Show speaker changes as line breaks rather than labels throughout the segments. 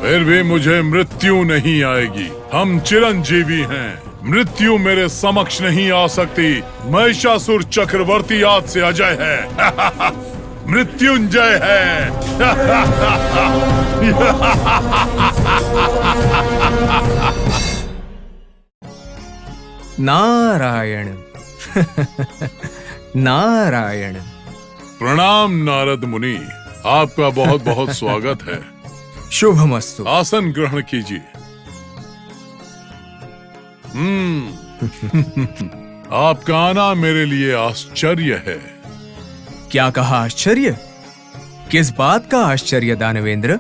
फिर भी मुझे मृत्यु नहीं आएगी। हम चिरंजीवी हैं। मृत्यु मेरे समक्ष नहीं आ सकती। महिषासुर चक्रवर्ती आज से अजय है। मृत्युंजय है।
नारायण। नारायण।
प्रणाम नारद मुनि, आपका बहुत बहुत स्वागत है।
शुभमस्तु।
आसन ग्रहण कीजिए। आपका आना मेरे लिए आश्चर्य है।
क्या कहा आश्चर्य? किस बात का आश्चर्य दानवेंद्र?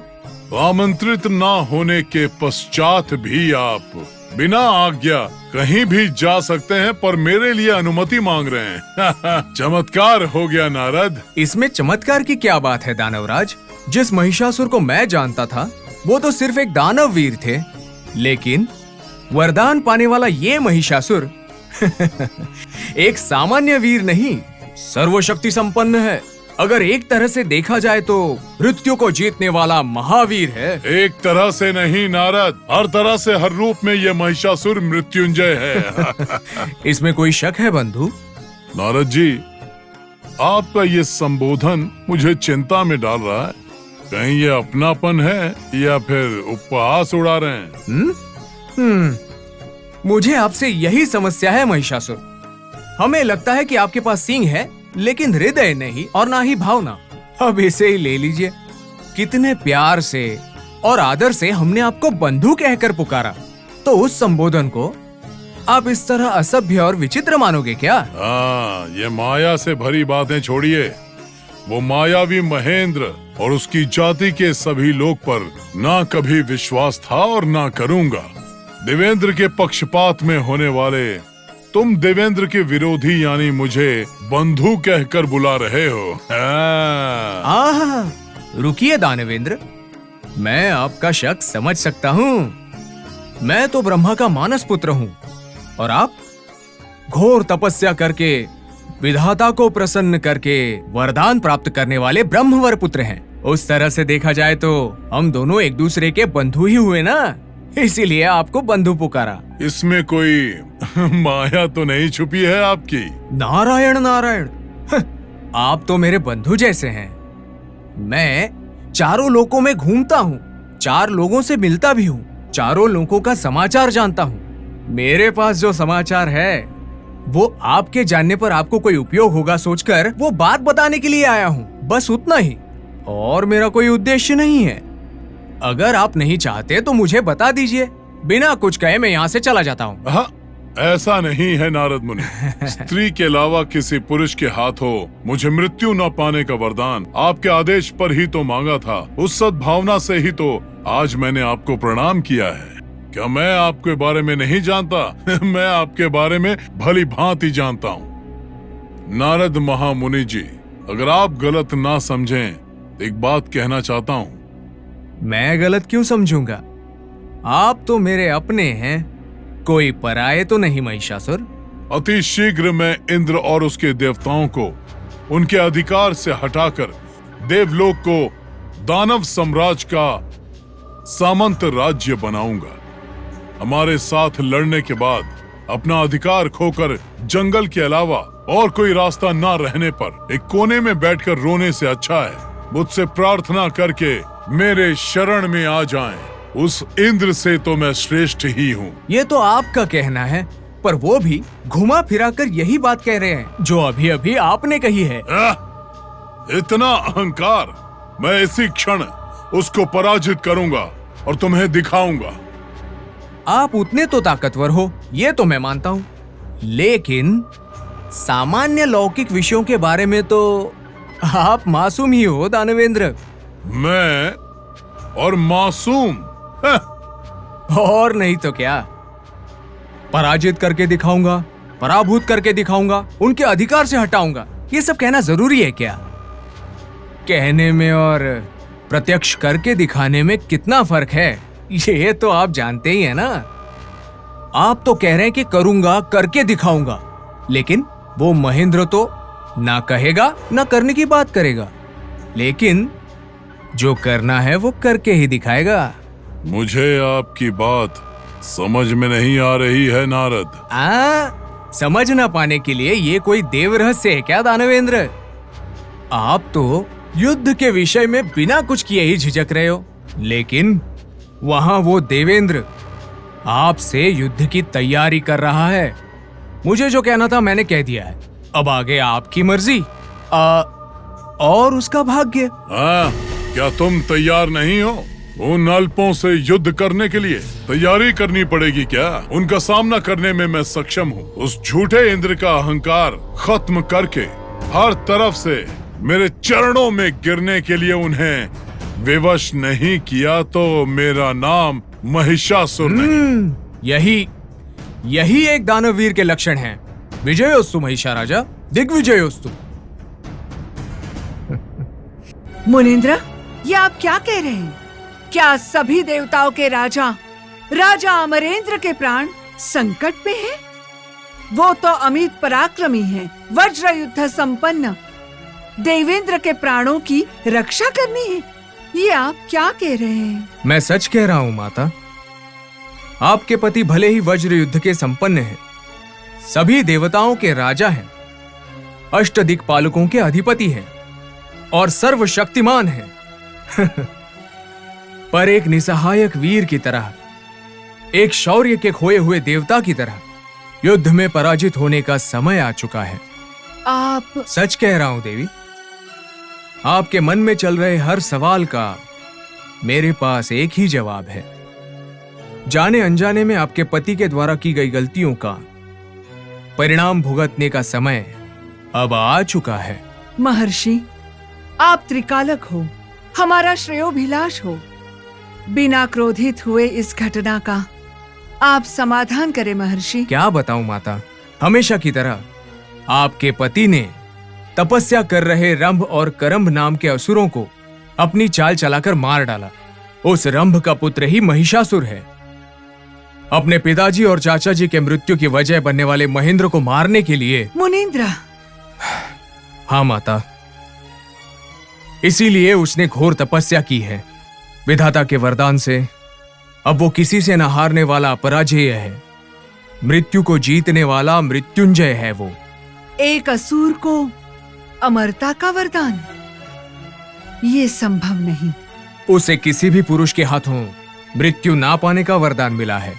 आमंत्रित ना होने के पश्चात भी आप बिना आज्ञा कहीं भी जा सकते हैं, पर मेरे लिए अनुमति मांग रहे हैं। चमत्कार हो गया नारद।
इसमें चमत्कार की क्या बात है दानवराज? जिस महिषासुर को मैं जानता था वो तो सिर्फ एक दानव वीर थे, लेकिन वरदान पाने वाला ये महिषासुर एक सामान्य वीर नहीं, सर्वशक्ति संपन्न है। अगर एक तरह से देखा जाए तो मृत्यु को जीतने वाला महावीर है।
एक तरह से नहीं नारद, हर तरह से, हर रूप में ये महिषासुर मृत्युंजय है।
इसमें कोई शक है बंधु?
नारद जी, आपका ये संबोधन मुझे चिंता में डाल रहा है। कहीं ये अपनापन है या फिर उपहास उड़ा रहे हैं?
मुझे आपसे यही समस्या है महिषासुर। हमें लगता है कि आपके पास सींग है, लेकिन हृदय नहीं और ना ही भावना। अब इसे ही ले लीजिए। कितने प्यार से और आदर से हमने आपको बंधु कहकर पुकारा, तो उस संबोधन को आप इस तरह असभ्य और विचित्र मानोगे क्या?
हाँ, ये माया से भरी बातें छोड़िए। वो मायावी महेंद्र और उसकी जाति के सभी लोग पर ना कभी विश्वास था और ना करूंगा। देवेंद्र के पक्षपात में होने वाले तुम देवेंद्र के विरोधी यानी मुझे बंधु कहकर बुला रहे हो।
रुकिए दानवेंद्र, मैं आपका शक समझ सकता हूँ। मैं तो ब्रह्मा का मानस पुत्र हूँ और आप घोर तपस्या करके विधाता को प्रसन्न करके वरदान प्राप्त करने वाले ब्रह्मवर पुत्र हैं। उस तरह से देखा जाए तो हम दोनों एक दूसरे के बंधु ही हुए ना, इसीलिए आपको बंधु पुकारा।
इसमें कोई माया तो नहीं छुपी है आपकी?
नारायण नारायण, आप तो मेरे बंधु जैसे हैं। मैं चारों लोकों में घूमता हूँ, 4 लोगों से मिलता भी हूँ, चारों लोगों का समाचार जानता हूँ। मेरे पास जो समाचार है वो आपके जानने पर आपको कोई उपयोग होगा सोचकर वो बात बताने के लिए आया हूँ, बस उतना ही, और मेरा कोई उद्देश्य नहीं है। अगर आप नहीं चाहते तो मुझे बता दीजिए, बिना कुछ कहे मैं यहाँ से चला जाता हूँ।
हाँ, ऐसा नहीं है नारद मुनि। स्त्री के अलावा किसी पुरुष के हाथों मुझे मृत्यु न पाने का वरदान आपके आदेश पर ही तो मांगा था। उस सद्भावना से ही तो आज मैंने आपको प्रणाम किया है। क्या मैं आपके बारे में नहीं जानता? मैं आपके बारे में भली भांति जानता हूँ। नारद महामुनि जी, अगर आप गलत ना समझें, एक बात कहना चाहता हूँ।
मैं गलत क्यों समझूंगा? आप तो मेरे अपने हैं, कोई पराये तो नहीं महिषासुर।
अति शीघ्र मैं इंद्र और उसके देवताओं को उनके अधिकार से हटाकर देवलोक को दानव साम्राज्य का सामंत राज्य बनाऊंगा। हमारे साथ लड़ने के बाद अपना अधिकार खोकर जंगल के अलावा और कोई रास्ता ना रहने पर एक कोने में बैठकर रोने से अच्छा है मुझसे प्रार्थना करके मेरे शरण में आ जाएं। उस इंद्र से तो मैं श्रेष्ठ ही हूँ।
ये तो आपका कहना है, पर वो भी घुमा फिरा कर यही बात कह रहे हैं जो अभी अभी आपने कही है।
इतना अहंकार! मैं इसी क्षण उसको पराजित करूंगा और तुम्हें दिखाऊंगा।
आप उतने तो ताकतवर हो, ये तो मैं मानता हूँ, लेकिन सामान्य लौकिक विषयों के बारे में तो आप मासूम ही हो दानवेंद्र।
मैं और मासूम?
और नहीं तो क्या। पराजित करके दिखाऊंगा, पराभूत करके दिखाऊंगा, उनके अधिकार से हटाऊंगा। ये सब कहना जरूरी है क्या? कहने में और प्रत्यक्ष करके दिखाने में कितना फर्क है, ये तो आप जानते ही है ना। आप तो कह रहे हैं कि करूंगा, करके दिखाऊंगा, लेकिन वो महेंद्र तो ना कहेगा ना करने की बात करेगा, लेकिन जो करना है वो करके ही दिखाएगा।
मुझे आपकी बात समझ में नहीं आ रही है नारद।
समझ ना पाने के लिए ये कोई देव रहस्य है क्या दानवेंद्र? आप तो युद्ध के विषय में बिना कुछ किए ही झिझक रहे हो, लेकिन वहां वो देवेंद्र आपसे युद्ध की तैयारी कर रहा है। मुझे जो कहना था मैंने कह दिया है, अब आगे आपकी मर्जी और उसका भाग्य।
क्या तुम तैयार नहीं हो? उन अल्पों से युद्ध करने के लिए तैयारी करनी पड़ेगी क्या? उनका सामना करने में मैं सक्षम हूँ। उस झूठे इंद्र का अहंकार खत्म करके हर तरफ से मेरे चरणों में गिरने के लिए उन्हें विवश नहीं किया तो मेरा नाम महिषासुर नहीं।
यही एक दानववीर के लक्षण हैं। विजयोस्तु महिषा राजा, दिग्विजयोस्तु।
मुनींद्र, ये आप क्या कह रहे हैं? क्या सभी देवताओं के राजा अमरेंद्र के प्राण संकट पे हैं? वो तो अमित पराक्रमी हैं, वज्र युद्ध संपन्न। देवेंद्र के प्राणों की रक्षा करनी है, ये आप क्या कह रहे हैं?
मैं सच कह रहा हूँ माता। आपके पति भले ही वज्र युद्ध के संपन्न हैं, सभी देवताओं के राजा हैं, अष्टदिक्पालकों के अधिपति हैं और सर्वशक्तिमान हैं। पर एक निसहायक वीर की तरह, एक शौर्य के खोए हुए देवता की तरह युद्ध में पराजित होने का समय आ चुका है।
आप
सच कह रहा हूं देवी। आपके मन में चल रहे हर सवाल का मेरे पास एक ही जवाब है। जाने अनजाने में आपके पति के द्वारा की गई गलतियों का परिणाम भुगतने का समय अब आ चुका है।
महर्षि, आप त्रिकालक हो, हमारा श्रेयोभिलाष हो। बिना क्रोधित हुए इस घटना का आप समाधान करें महर्षि।
क्या बताऊं माता, हमेशा की तरह आपके पति ने तपस्या कर रहे रंभ और करंभ नाम के असुरों को अपनी चाल चलाकर मार डाला। उस रंभ का पुत्र ही महिषासुर है। अपने पिताजी और चाचा जी के मृत्यु की वजह बनने वाले महेंद्र को मारने के लिए।
मुनींद्र।
हाँ माता, इसीलिए उसने घोर तपस्या की है। विधाता के वरदान से अब वो किसी से न हारने वाला अपराजेय है। मृत्यु को जीतने वाला मृत्युंजय है वो।
एक असुर को अमरता का वरदान, ये संभव नहीं।
उसे किसी भी पुरुष के हाथों मृत्यु ना पाने का वरदान मिला है।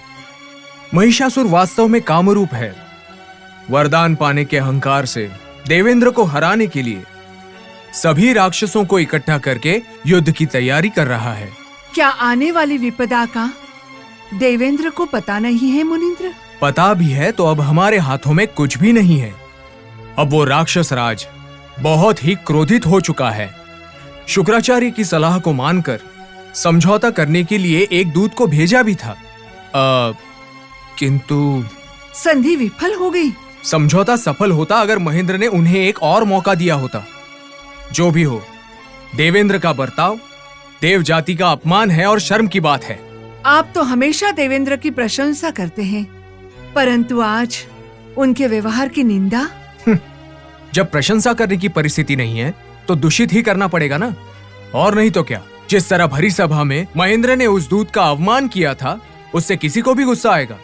महिषासुर वास्तव में कामरूप है। वरदान पाने के अहंकार से देवेंद्र को हराने के लिए सभी राक्षसों को इकट्ठा करके युद्ध की तैयारी कर रहा है।
क्या आने वाली विपदा का देवेंद्र को पता नहीं है मुनींद्र?
पता भी है तो अब हमारे हाथों में कुछ भी नहीं है। अब वो राक्षस राज बहुत ही क्रोधित हो चुका है। शुक्राचार्य की सलाह को मानकर समझौता करने के लिए एक दूत को भेजा भी था, किंतु
संधि विफल हो गई।
समझौता सफल होता अगर महेंद्र ने उन्हें एक और मौका दिया होता। जो भी हो, देवेंद्र का बर्ताव देव जाति का अपमान है और शर्म की बात है।
आप तो हमेशा देवेंद्र की प्रशंसा करते हैं, परंतु आज उनके व्यवहार की निंदा।
जब प्रशंसा करने की परिस्थिति नहीं है तो दूषित ही करना पड़ेगा ना, और नहीं तो क्या। जिस तरह भरी सभा में महेंद्र ने उस दूत का अवमान किया था, उससे किसी को भी गुस्सा आएगा।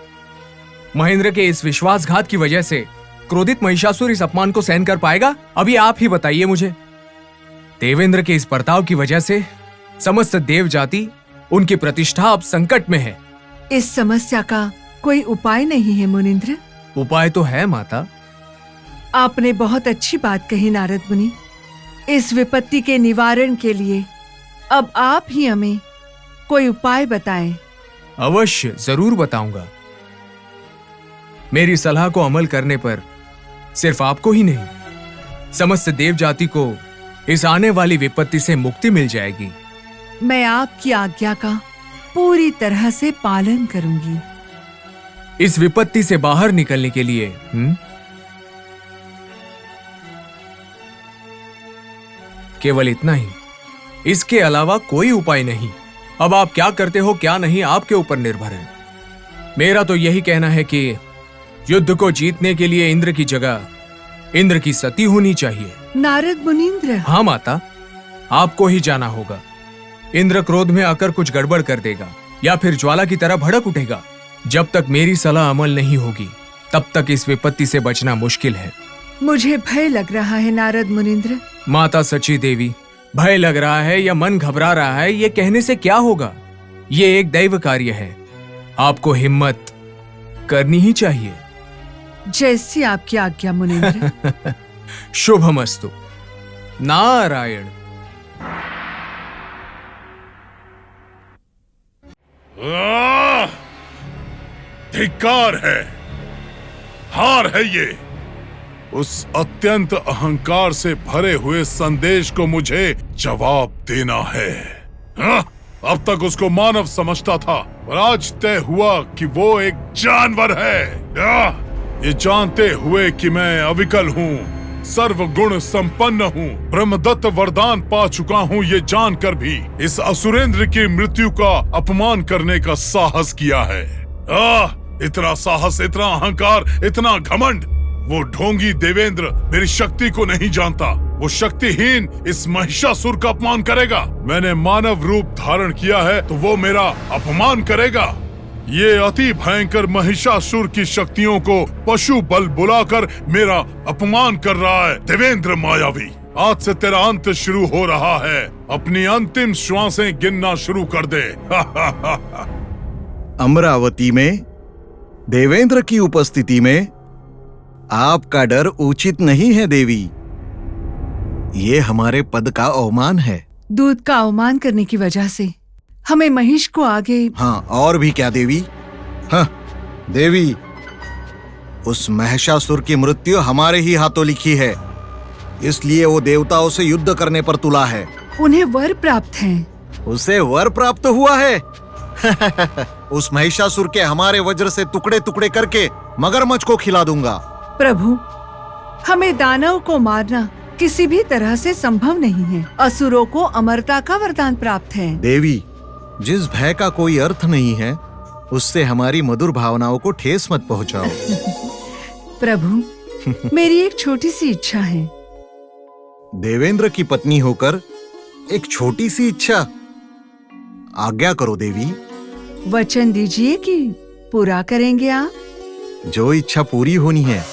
महेंद्र के इस विश्वासघात की वजह से क्रोधित महिषासुर इस अपमान को सहन कर पाएगा? अभी आप ही बताइए मुझे। देवेंद्र के इस बर्ताव की वजह से समस्त देव जाति, उनकी प्रतिष्ठा अब संकट में है।
इस समस्या का कोई उपाय नहीं है मुनींद्र?
उपाय तो है माता।
आपने बहुत अच्छी बात कही नारद मुनि। इस विपत्ति के निवारण के लिए अब आप ही हमें कोई उपाय बताएं।
अवश्य, जरूर बताऊंगा। मेरी सलाह को अमल करने पर सिर्फ आपको ही नहीं, समस्त देव जाति को इस आने वाली विपत्ति से मुक्ति मिल जाएगी।
मैं आपकी आज्ञा का पूरी तरह से पालन करूंगी।
इस विपत्ति से बाहर निकलने के लिए केवल इतना ही, इसके अलावा कोई उपाय नहीं। अब आप क्या करते हो क्या नहीं, आपके ऊपर निर्भर है। मेरा तो यही कहना है कि युद्ध को जीतने के लिए इंद्र की जगह इंद्र की सती होनी चाहिए।
नारद मुनींद्र।
हाँ माता, आपको ही जाना होगा। इंद्र क्रोध में आकर कुछ गड़बड़ कर देगा या फिर ज्वाला की तरह भड़क उठेगा। जब तक मेरी सलाह अमल नहीं होगी तब तक इस विपत्ति से बचना मुश्किल है।
मुझे भय लग रहा है नारद मुनिंद्र।
माता सची देवी, भय लग रहा है या मन घबरा रहा है, ये कहने से क्या होगा। ये एक दैव कार्य है, आपको हिम्मत करनी ही चाहिए।
जैसी आपकी आज्ञा मुनिंद्र।
शुभमस्तु। नारायण।
धिक्कार है, हार है ये। उस अत्यंत अहंकार से भरे हुए संदेश को मुझे जवाब देना है। अब तक उसको मानव समझता था, पर आज तय हुआ कि वो एक जानवर है। ये जानते हुए कि मैं अविकल हूँ, सर्वगुण संपन्न हूँ, ब्रह्मदत्त वरदान पा चुका हूँ, ये जानकर भी इस असुरेंद्र की मृत्यु का अपमान करने का साहस किया है। इतना साहस, इतना अहंकार, इतना घमंड। वो ढोंगी देवेंद्र मेरी शक्ति को नहीं जानता। वो शक्तिहीन इस महिषासुर का अपमान करेगा। मैंने मानव रूप धारण किया है तो वो मेरा अपमान करेगा। ये अति भयंकर महिषासुर की शक्तियों को पशु बल बुलाकर मेरा अपमान कर रहा है। देवेंद्र मायावी, आज से तेरा अंत शुरू हो रहा है। अपनी अंतिम श्वासें गिनना शुरू कर दे।
अमरावती में देवेंद्र की उपस्थिति में आपका डर उचित नहीं है देवी। ये हमारे पद का अवमान है।
दूध का अवमान करने की वजह से हमें महिष को आगे।
हाँ, और भी क्या देवी? हाँ देवी, उस महिषासुर की मृत्यु हमारे ही हाथों लिखी है, इसलिए वो देवताओं से युद्ध करने पर तुला है।
उन्हें वर प्राप्त है।
उसे वर प्राप्त हुआ है। उस महिषासुर के हमारे वज्र से टुकड़े टुकड़े करके मगरमच्छ को खिला दूंगा।
प्रभु, हमें दानव को मारना किसी भी तरह से संभव नहीं है। असुरों को अमरता का वरदान प्राप्त है।
देवी, जिस भय का कोई अर्थ नहीं है, उससे हमारी मधुर भावनाओं को ठेस मत पहुंचाओ।
प्रभु, मेरी एक छोटी सी इच्छा है।
देवेंद्र की पत्नी होकर एक छोटी सी इच्छा? आज्ञा करो देवी।
वचन दीजिए कि पूरा करेंगे आप।
जो इच्छा पूरी होनी है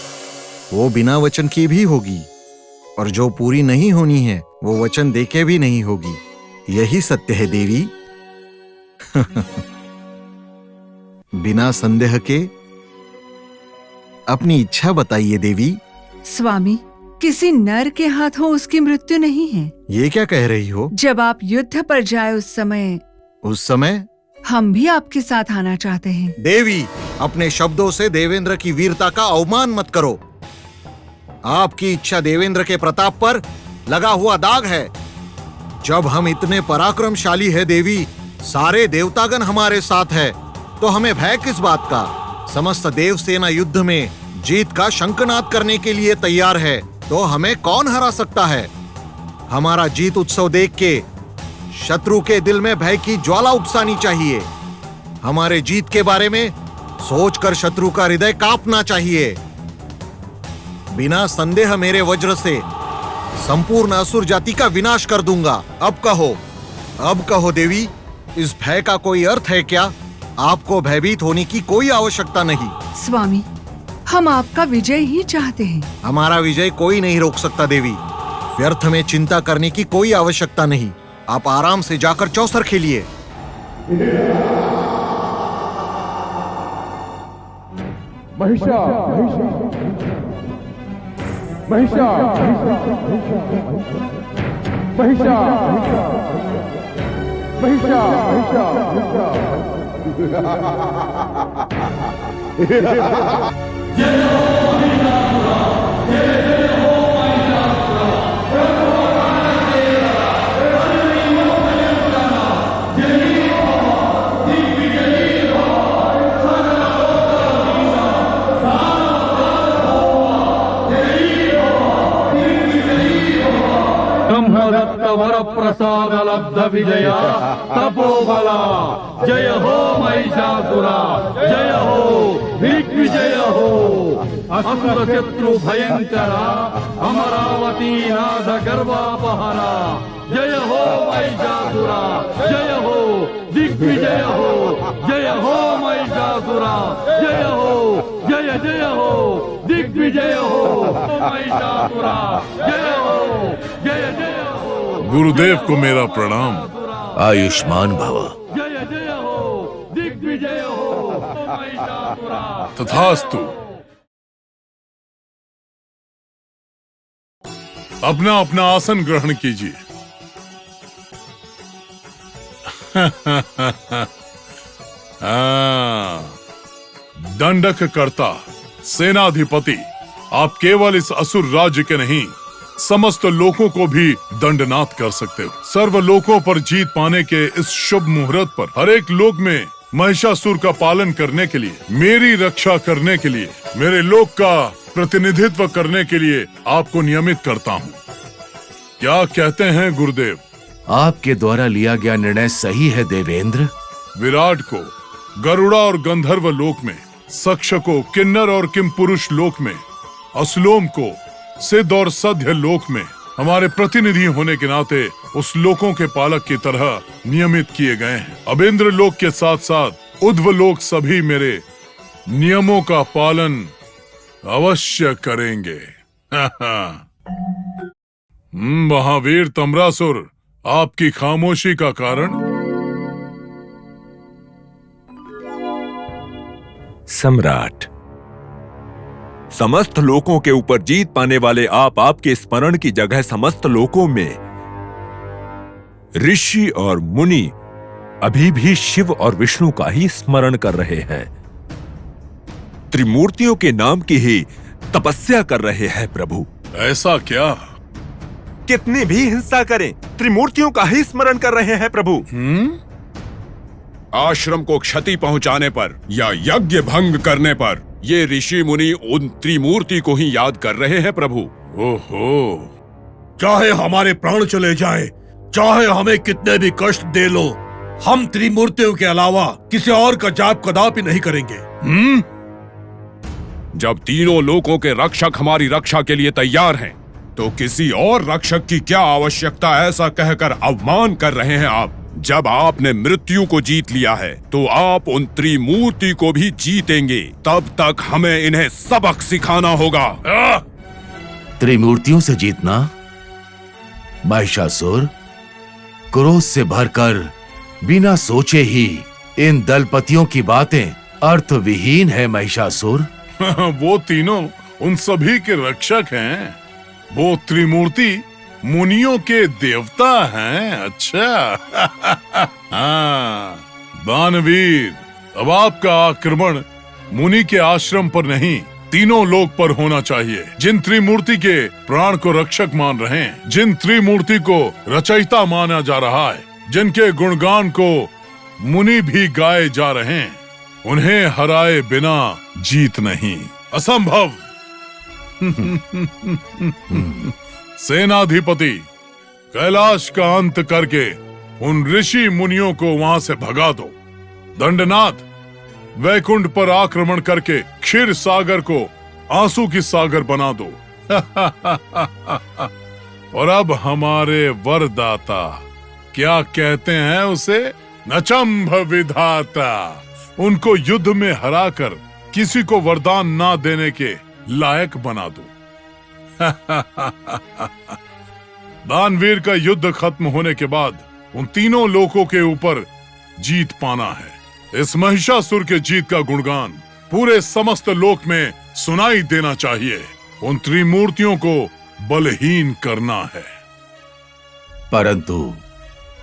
वो बिना वचन की भी होगी, और जो पूरी नहीं होनी है वो वचन देके भी नहीं होगी। यही सत्य है देवी। बिना संदेह के अपनी इच्छा बताइए देवी।
स्वामी, किसी नर के हाथों उसकी मृत्यु नहीं है।
ये क्या कह रही हो?
जब आप युद्ध पर जाए उस समय हम भी आपके साथ आना चाहते हैं।
देवी, अपने शब्दों से देवेंद्र की वीरता का अवमान मत करो। आपकी इच्छा देवेंद्र के प्रताप पर लगा हुआ दाग है। जब हम इतने पराक्रमशाली है देवी, सारे देवतागण हमारे साथ है, तो हमें भय किस बात का? समस्त देव सेना युद्ध में जीत का शंखनाद करने के लिए तैयार है, तो हमें कौन हरा सकता है? हमारा जीत उत्सव देख के शत्रु के दिल में भय की ज्वाला उपसानी चाहिए। हमारे जीत के बारे में सोचकर शत्रु का हृदय कांपना चाहिए। बिना संदेह मेरे वज्र से संपूर्ण असुर जाति का विनाश कर दूंगा। अब कहो देवी, इस भय का कोई अर्थ है क्या? आपको भयभीत होने की कोई आवश्यकता नहीं।
स्वामी, हम आपका विजय ही चाहते हैं।
हमारा विजय कोई नहीं रोक सकता देवी। व्यर्थ में चिंता करने की कोई आवश्यकता नहीं। आप आराम से जाकर चौसर खेलिए।
महिषा महिषा महिषा महिषा ब्रह्मदत्त वर प्रसाद लब्ध विजया तपोबला। जय हो महिषासुरा, जय हो दिग्विजय हो। असुर शत्रु भयंकरा, अमरावती नाद गर्वापहरा। जय हो महिषासुरा, जय हो दिग्विजय हो। महिषासुरा, जय हो, जय जय हो।
गुरुदेव को मेरा प्रणाम।
आयुष्मान भव।
जय जय हो, दिग्विजय हो महिषासुरा।
तथास्तु। अपना अपना आसन ग्रहण कीजिए। दंडक कर्ता, सेनाधिपति, आप केवल इस असुर राज्य के नहीं समस्त लोकों को भी दंडनाथ कर सकते हो। सर्व लोकों पर जीत पाने के इस शुभ मुहूर्त पर हर एक लोक में महिषासुर का पालन करने के लिए, मेरी रक्षा करने के लिए, मेरे लोक का प्रतिनिधित्व करने के लिए आपको नियमित करता हूँ। क्या कहते हैं गुरुदेव?
आपके द्वारा लिया गया निर्णय सही है देवेंद्र।
विराट को गरुड़ा और गंधर्व लोक में, सक्ष को किन्नर और किम पुरुष लोक में, असलोम को सिद्ध और सध्य लोक में हमारे प्रतिनिधि होने के नाते उस लोकों के पालक की तरह नियमित किए गए हैं। अब इंद्र लोक के साथ साथ उध्व लोक सभी मेरे नियमों का पालन अवश्य करेंगे। महावीर तम्रासुर, आपकी खामोशी का कारण?
सम्राट, समस्त लोकों के ऊपर जीत पाने वाले आप, आपके स्मरण की जगह समस्त लोकों में ऋषि और मुनि अभी भी शिव और विष्णु का ही स्मरण कर रहे हैं। त्रिमूर्तियों के नाम की ही तपस्या कर रहे हैं प्रभु।
ऐसा क्या?
कितनी भी हिंसा करें, त्रिमूर्तियों का ही स्मरण कर रहे हैं प्रभु। आश्रम को क्षति पहुंचाने पर या यज्ञ भंग करने पर ये ऋषि मुनि उन त्रिमूर्ति को ही याद कर रहे हैं प्रभु।
ओहो,
चाहे हमारे प्राण चले जाएं, चाहे हमें कितने भी कष्ट दे लो, हम त्रिमूर्तियों के अलावा किसी और का जाप कदापि नहीं करेंगे।
जब तीनों लोकों के रक्षक हमारी रक्षा के लिए तैयार हैं, तो किसी और रक्षक की क्या आवश्यकता, ऐसा कहकर अवमान कर रहे हैं आप। जब आपने मृत्यु को जीत लिया है, तो आप उन त्रिमूर्ति को भी जीतेंगे। तब तक हमें इन्हें सबक सिखाना होगा।
त्रिमूर्तियों से जीतना? महिषासुर, क्रोध से भरकर बिना सोचे ही इन दलपतियों की बातें अर्थविहीन है महिषासुर।
वो तीनों उन सभी के रक्षक हैं। वो त्रिमूर्ति मुनियों के देवता हैं। अच्छा। हाँ, दानवीर, अब आपका आक्रमण मुनि के आश्रम पर नहीं, तीनों लोक पर होना चाहिए। जिन त्रिमूर्ति के प्राण को रक्षक मान रहे हैं, जिन त्रिमूर्ति को रचयिता माना जा रहा है, जिनके गुणगान को मुनि भी गाए जा रहे हैं, उन्हें हराए बिना जीत नहीं। असंभव। सेनाधिपति, कैलाश का अंत करके उन ऋषि मुनियों को वहां से भगा दो। दंडनाथ, वैकुंठ पर आक्रमण करके क्षीर सागर को आंसू की सागर बना दो। और अब हमारे वरदाता, क्या कहते हैं उसे, नचंभ विधाता, उनको युद्ध में हराकर किसी को वरदान ना देने के लायक बना दो। दानवीर का युद्ध खत्म होने के बाद उन तीनों लोकों के ऊपर जीत पाना है। इस महिषासुर के जीत का गुणगान पूरे समस्त लोक में सुनाई देना चाहिए। उन त्रिमूर्तियों को बलहीन करना है।
परंतु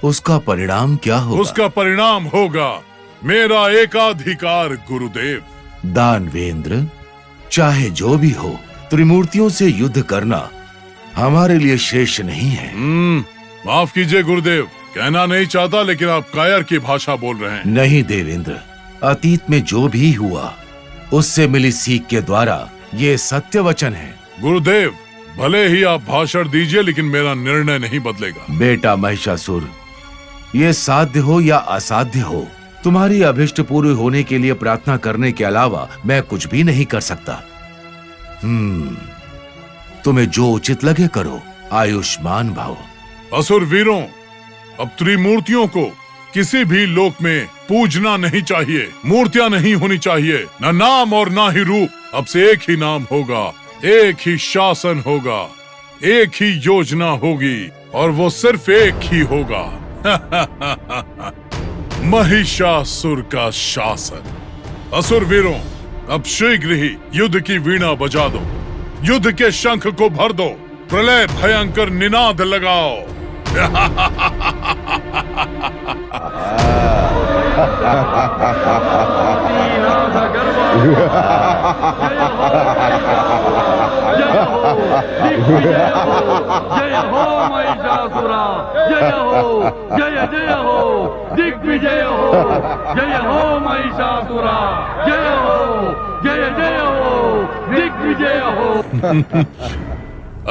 उसका परिणाम क्या होगा?
उसका परिणाम होगा मेरा एकाधिकार गुरुदेव।
दानवेंद्र, चाहे जो भी हो, त्रिमूर्तियों से युद्ध करना हमारे लिए शेष नहीं है।
माफ कीजिए गुरुदेव, कहना नहीं चाहता, लेकिन आप कायर की भाषा बोल रहे हैं।
नहीं देवेंद्र, अतीत में जो भी हुआ उससे मिली सीख के द्वारा ये सत्य वचन है।
गुरुदेव, भले ही आप भाषण दीजिए, लेकिन मेरा निर्णय नहीं बदलेगा।
बेटा महिषासुर, ये साध्य हो या असाध्य हो, तुम्हारी अभिष्ट पूरी होने के लिए प्रार्थना करने के अलावा मैं कुछ भी नहीं कर सकता। तुम्हें जो उचित लगे करो। आयुष्मान भव।
असुर वीरों, अब त्रिमूर्तियों को किसी भी लोक में पूजना नहीं चाहिए। मूर्तियां नहीं होनी चाहिए, न नाम और ना ही रूप। अब से एक ही नाम होगा, एक ही शासन होगा, एक ही योजना होगी और वो सिर्फ एक ही होगा। महिषासुर का शासन। असुर वीरों, अब शीघ्र ही युद्ध की वीणा बजा दो, युद्ध के शंख को भर दो, प्रलय भयंकर निनाद लगाओ।
जय हो महिषासुरा, जय हो, जय जय हो, दिग्विजय हो, जय हो महिषासुरा, जय हो, जय जय हो, दिग्विजय हो।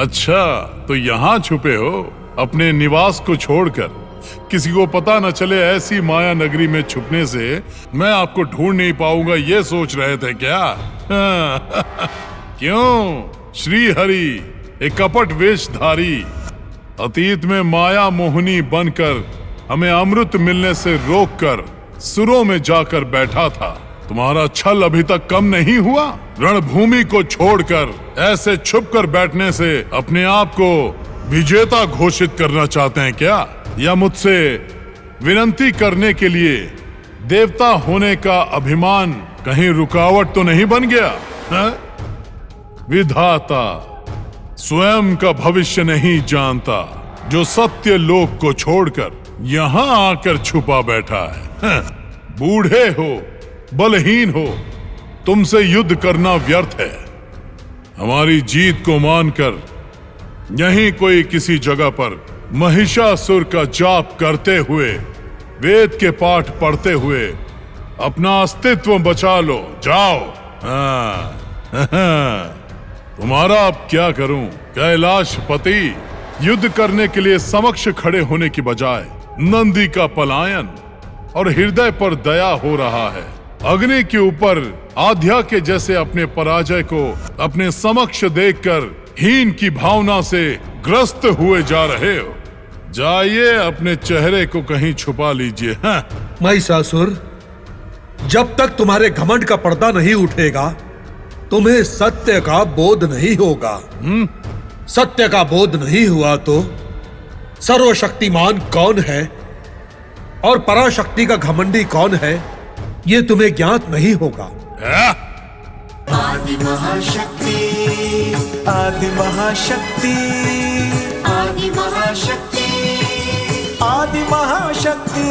अच्छा, तो यहाँ छुपे हो, अपने निवास को छोड़कर। किसी को पता न चले ऐसी माया नगरी में छुपने से मैं आपको ढूंढ नहीं पाऊंगा, ये सोच रहे थे क्या? क्यों श्री हरि, एक कपट वेशधारी, अतीत में माया मोहिनी बनकर हमें अमृत मिलने से रोककर सुरों में जाकर बैठा था। तुम्हारा छल अभी तक कम नहीं हुआ? रणभूमि को छोड़कर ऐसे छुपकर बैठने से अपने आप को विजेता घोषित करना चाहते हैं क्या? या मुझसे विनती करने के लिए देवता होने का अभिमान कहीं रुकावट तो नहीं बन गया? है? विधाता स्वयं का भविष्य नहीं जानता, जो सत्य लोक को छोड़कर यहाँ आकर छुपा बैठा है। बूढ़े हो, बलहीन हो, तुमसे युद्ध करना व्यर्थ है। हमारी जीत को मानकर यहीं कोई किसी जगह पर महिषासुर का जाप करते हुए, वेद के पाठ पढ़ते हुए अपना अस्तित्व बचा लो। जाओ। तुम्हारा अब क्या करूं? कैलाशपति, युद्ध करने के लिए समक्ष खड़े होने की बजाय नंदी का पलायन और हृदय पर दया हो रहा है। अग्नि के ऊपर आध्या के जैसे अपने पराजय को अपने समक्ष देखकर हीन की भावना से ग्रस्त हुए जा रहे हो। जाइए, अपने चेहरे को कहीं छुपा लीजिए।
महिषासुर, जब तक तुम्हारे घमंड का पर्दा नहीं उठेगा, तुम्हें सत्य का बोध नहीं होगा। सत्य का बोध नहीं हुआ तो सर्वशक्तिमान कौन है और पराशक्ति का घमंडी कौन है, ये तुम्हें ज्ञात नहीं होगा।
आदि महाशक्ति, आदि महाशक्ति, आदि महाशक्ति, आदि महाशक्ति,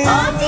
आदि